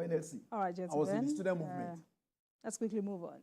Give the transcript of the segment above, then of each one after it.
NLC. All right, gentlemen. I was in the student movement. Let's quickly move on.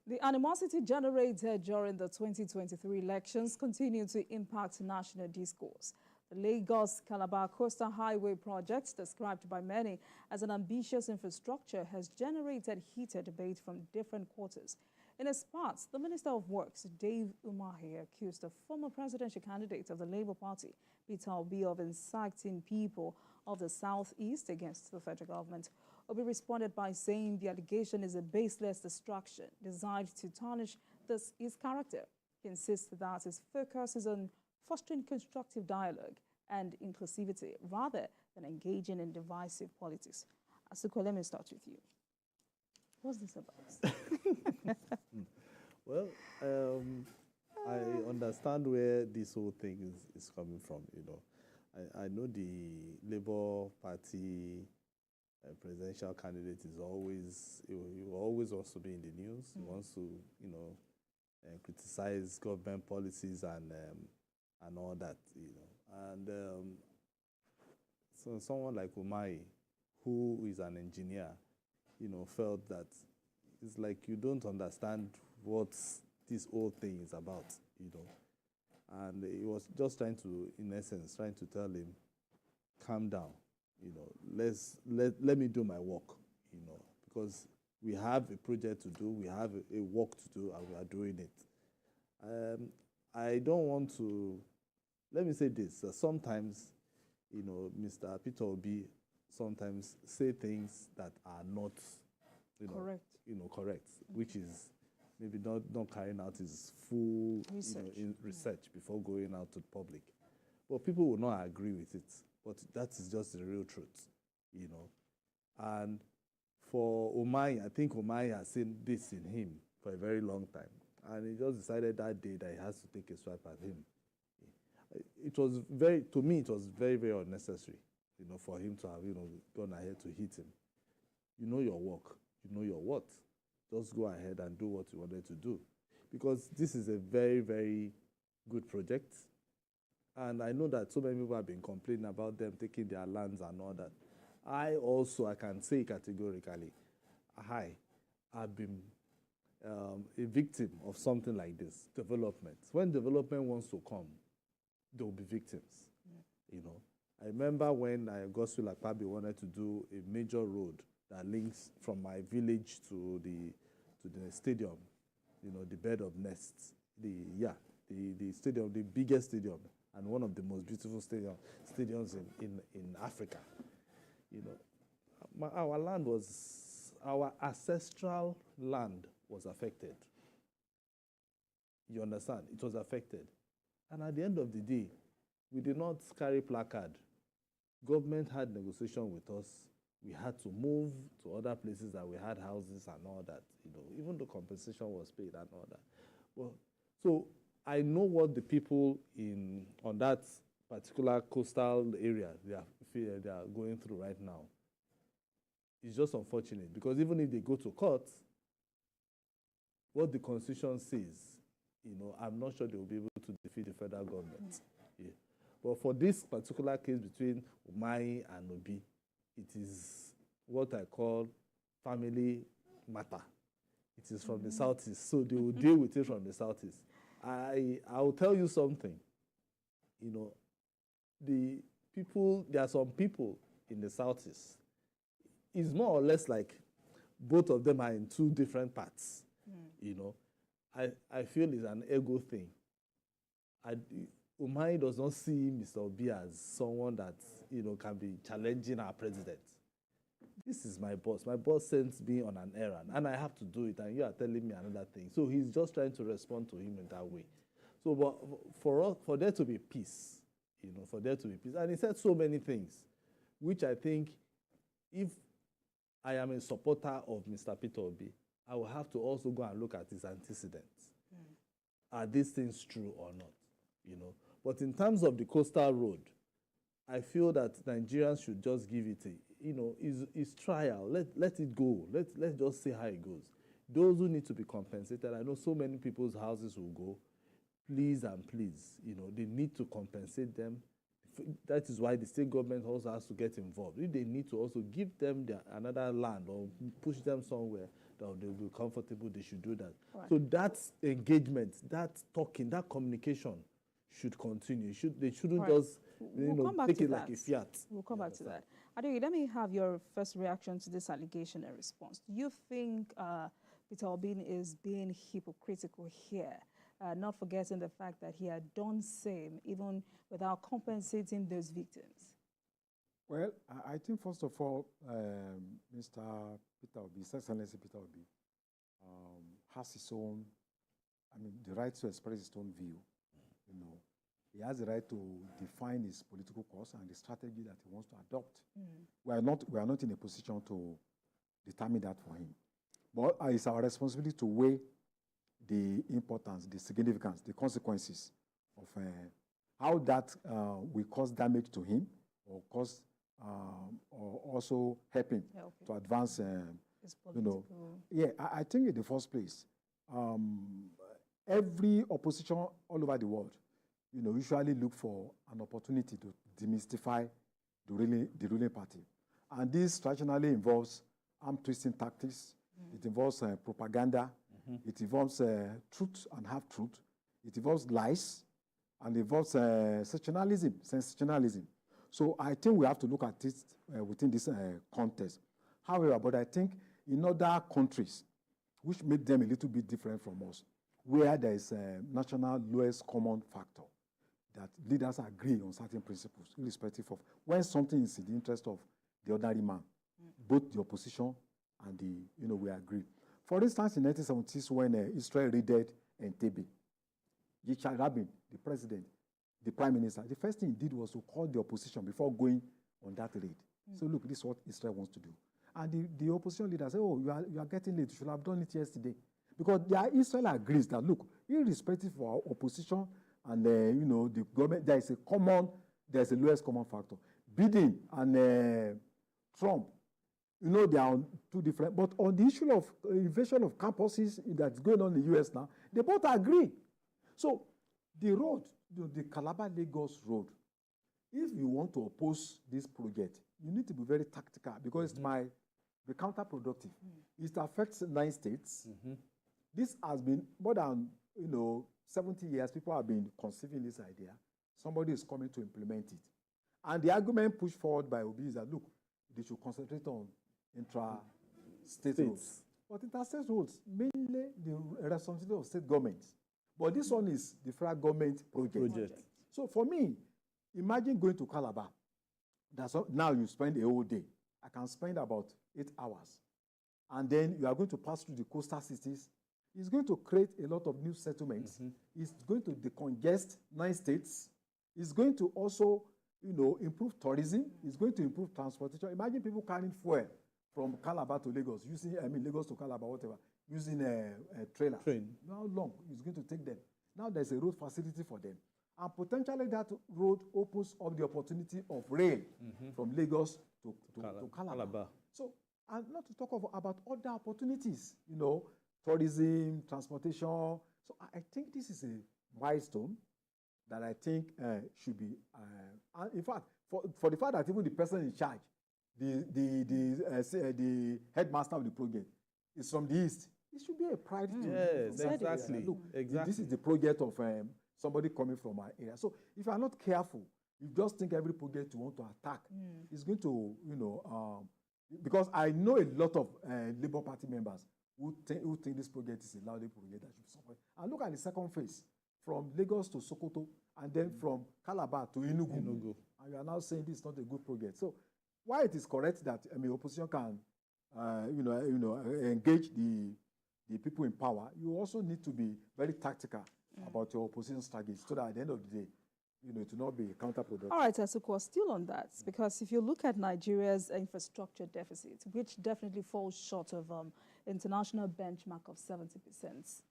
The animosity generated during the 2023 elections continue to impact national discourse. The Lagos-Calabar Coastal Highway project, described by many as an ambitious infrastructure, has generated heated debate from different quarters. In a spat, the Minister of Works, Dave Umahi, accused the former presidential candidate of the Labour Party, Peter Obi, of inciting people of the southeast against the federal government. Obi responded by saying the allegation is a baseless distraction designed to tarnish his character. He insists that his focus is on fostering constructive dialogue and inclusivity rather than engaging in divisive politics. Asuko, let me start with you. What's this about? Well, I understand where this whole thing is coming from, you know. I know the Labour Party presidential candidate is always, he always wants to be in the news. He wants to, you know, criticize government policies and all that, you know. And so someone like Umahi, who is an engineer, you know, felt that it's like you don't understand what this whole thing is about, you know. And he was just trying to, in essence, trying to tell him, calm down, you know, let me do my work, you know, because we have a project to do, we have a work to do, and we are doing it. I don't want to, let me say this, sometimes, you know, Mr. Peter Obi sometimes say things that are not, you know, correct, which is maybe not carrying out his full research, research before going out to the public. But people will not agree with it. But that is just the real truth, you know. And for Umahi, I think Umahi has seen this in him for a very long time. And he just decided that day that he has to take a swipe at him. It was to me, it was very, very unnecessary, you know, for him to have, you know, gone ahead to hit him. You know your work. You know your what. Just go ahead and do what you wanted to do. Because this is a very, very good project. And I know that so many people have been complaining about them taking their lands and all that. I can say categorically, I've been a victim of something like this, development. When development wants to come, there will be victims, you know. I remember when Lagos-Calabar wanted to do a major road that links from my village to the stadium, you know, the Bed of Nests, the stadium, the biggest stadium, and one of the most beautiful stadiums in Africa. You know, our ancestral land was affected. You understand? It was affected. And at the end of the day, we did not carry placard. Government had negotiation with us. We had to move to other places that we had houses and all that, you know, even though compensation was paid and all that. Well, so I know what the people on that particular coastal area they are going through right now. It's just unfortunate because even if they go to court, what the Constitution says, you know, I'm not sure they will be able to defeat the federal government. Yeah. But for this particular case between Umahi and Obi, it is what I call family matter. It is from the southeast, so they will deal with it from the southeast. I will tell you something. You know, there are some people in the southeast. It's more or less like both of them are in two different parts. You know, I feel it's an ego thing. Umahi does not see Mr. Obi as someone that, you know, can be challenging our president. This is my boss. My boss sends me on an errand, and I have to do it, and you are telling me another thing. So he's just trying to respond to him in that way. So, but for there to be peace, you know, for there to be peace. And he said so many things, which I think, if I am a supporter of Mr. Peter Obi, I will have to also go and look at his antecedents. Are these things true or not? You know. But in terms of the coastal road, I feel that Nigerians should just give it it's trial. Let it go. Let's just see how it goes. Those who need to be compensated, I know so many people's houses will go. Please and please, you know, they need to compensate them. The that is why the state government also has to get involved. If they need to also give them another land or push them somewhere that they'll be comfortable, they should do that. Right. So that engagement, that talking, that communication should continue. They shouldn't just take it like a fiat. We'll come back to that. Adeyi, let me have your first reaction to this allegation and response. Do you think Peter Obi is being hypocritical here? Not forgetting the fact that he had done same even without compensating those victims. Well, I think first of all, Mr. Peter Obi, His Excellency Peter Obi, has his own, the right to express his own view. He has the right to define his political course and the strategy that he wants to adopt. We are not in a position to determine that for him. But it's our responsibility to weigh the importance, the significance, the consequences of how that will cause damage to him or cause or also help him to advance. I think in the first place, every opposition all over the world, usually look for an opportunity to demystify the ruling party, and this traditionally involves arm twisting tactics. It involves propaganda. It involves truth and half-truth. It involves lies, and it involves sensationalism. So I think we have to look at it within this context. However, but I think in other countries, which make them a little bit different from us, where there is a national lowest common factor, that leaders agree on certain principles, irrespective of when something is in the interest of the ordinary man, both the opposition and we agree. For instance, in 1970s, when Israel raided Entebbe, Yitzhak Rabin, the president, the prime minister, the first thing he did was to call the opposition before going on that raid. So look, this is what Israel wants to do. And the opposition leader said, oh, you are getting late. You should have done it yesterday. Because Israel agrees that, look, irrespective of our opposition and, the government, there's a lowest common factor. Biden and Trump, they are on two different, but on the issue of invasion of campuses that's going on in the US now, they both agree. So the road, the Calabar-Lagos road, if you want to oppose this project, you need to be very tactical because it might be counterproductive. It affects 9 states. This has been more than 70 years. People have been conceiving this idea. Somebody is coming to implement it. And the argument pushed forward by Obi is that, look, they should concentrate on intra-state roads. But inter-state roads, mainly the responsibility of state governments. But this one is the federal government project. So for me, imagine going to Calabar. Now you spend a whole day. I can spend about 8 hours. And then you are going to pass through the coastal cities. It's going to create a lot of new settlements. It's going to decongest 9 states. It's going to also, improve tourism. It's going to improve transportation. Imagine people carrying fuel from Calabar to Lagos, Lagos to Calabar, whatever, using a trailer. How long it's going to take them? Now there's a road facility for them. And potentially that road opens up the opportunity of rail from Lagos to Calabar. So, and not to talk about other opportunities, tourism, transportation. So I think this is a milestone that I think should be, in fact, for the fact that even the person in charge, the headmaster of the project is from the East, it should be a pride to yes, exactly. Look, this is the project of somebody coming from our area. So if you are not careful, you just think every project you want to attack is going to, because I know a lot of Labour Party members who think this project is a lousy project that should be supported. And look at the second phase, from Lagos to Sokoto, and then from Calabar to Enugu. And you are now saying this is not a good project. So while it is correct that opposition can, engage the people in power, you also need to be very tactical about your opposition strategy, so that at the end of the day, it will not be counterproductive. All right, Asukwa, still on that, because if you look at Nigeria's infrastructure deficit, which definitely falls short of international benchmark of 70%,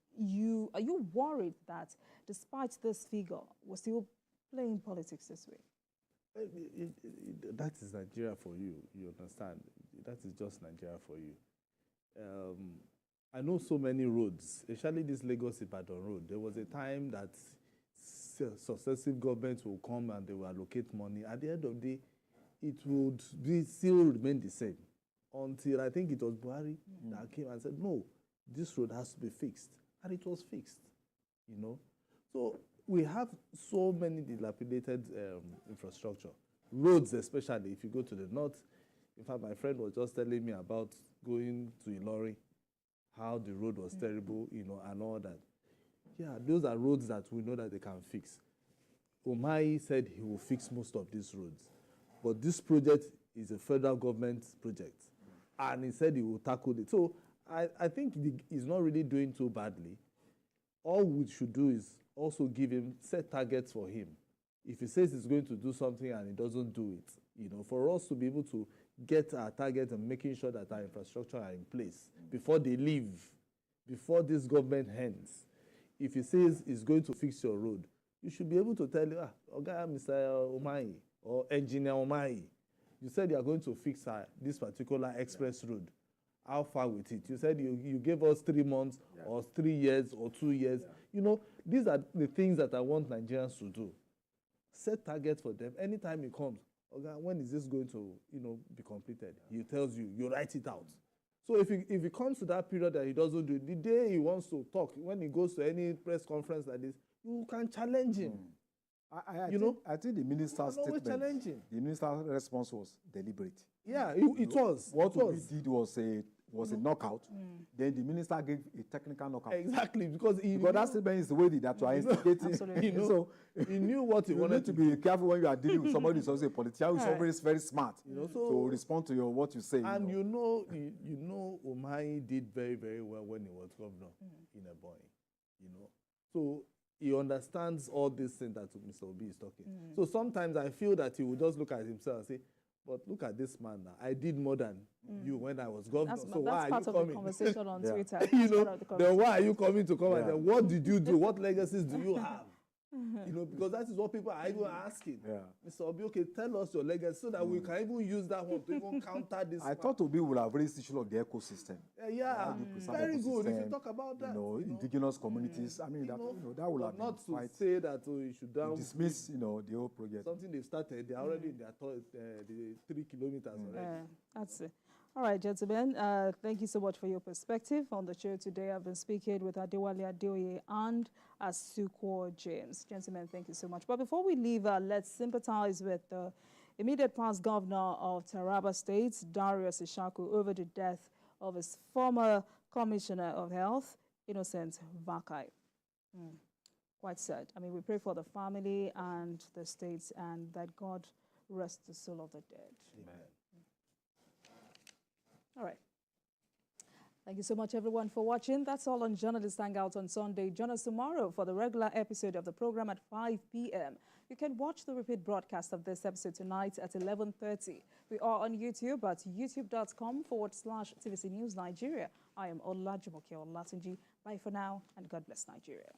are you worried that despite this figure, we're still playing politics this way? That is Nigeria for you, you understand? That is just Nigeria for you. I know so many roads, especially this Lagos-Ibadan road. There was a time that successive governments will come and they will allocate money. At the end of the day, it would still remain the same until I think it was Buhari that came and said, no, this road has to be fixed. And it was fixed, you know. So we have so many dilapidated infrastructure. Roads especially, if you go to the north. In fact, my friend was just telling me about going to Ilori, how the road was terrible, you know, and all that. Yeah, those are roads that we know that they can fix. Umahi said he will fix most of these roads. But this project is a federal government project. And he said he will tackle it. So I think he's not really doing too badly. All we should do is also give him set targets for him. If he says he's going to do something and he doesn't do it, you know, for us to be able to get our target and making sure that our infrastructure are in place before they leave, before this government ends. If he says he's going to fix your road, you should be able to tell him, okay, Mr. Umahi or Engineer Umahi, you said you are going to fix this particular express road. How far with it? You said you gave us 3 months or 3 years or 2 years. You know, these are the things that I want Nigerians to do. Set targets for them. Anytime it comes, okay, when is this going to, you know, be completed? He tells you, you write it out. So if it comes to that period that he doesn't do it, the day he wants to talk, when he goes to any press conference like this, you can challenge him. I think the minister's statement, the minister's response was deliberate. Yeah, it was. What we did was a knockout. Then the minister gave a technical knockout. Exactly, because that statement is the way that you are instigating. So he knew what he wanted to be careful when you are dealing with somebody who's also a politician who is always very smart. You know, to respond to what you say. And you know, Umahi did very, very well when he was governor in Ebonyi. You know, so he understands all these things that Mr. Obi is talking. So sometimes I feel that he will just look at himself and say, but look at this man now. I did more than you when I was governor. That's why part are of you coming? the conversation on Twitter. You know, then why are you coming to come and say, what did you do? What legacies do you have? You know, because that is what people are even asking. Mr. Obi, okay, tell us your legacy so that we can even use that one to even counter this. I thought Obi would have raised the issue of the ecosystem. Very good. If you talk about that, indigenous communities. I mean, that would have not been to say that you should dismiss, the whole project. Something they've started. They're already in the 3 kilometers already. That's it. All right, gentlemen, thank you so much for your perspective on the show today. I've been speaking with Adewale Adeoye and Asukwo James. Gentlemen, thank you so much. But before we leave, let's sympathize with the immediate past governor of Taraba State, Darius Ishaku, over the death of his former commissioner of health, Innocent Vakai. Quite sad. I mean, we pray for the family and the states and that God rest the soul of the dead. Amen. All right. Thank you so much, everyone, for watching. That's all on Journalist Hangout on Sunday. Join us tomorrow for the regular episode of the program at 5 p.m. You can watch the repeat broadcast of this episode tonight at 11:30. We are on YouTube at youtube.com/TVC News Nigeria. I am Olajumoke Olatunji. Bye for now, and God bless Nigeria.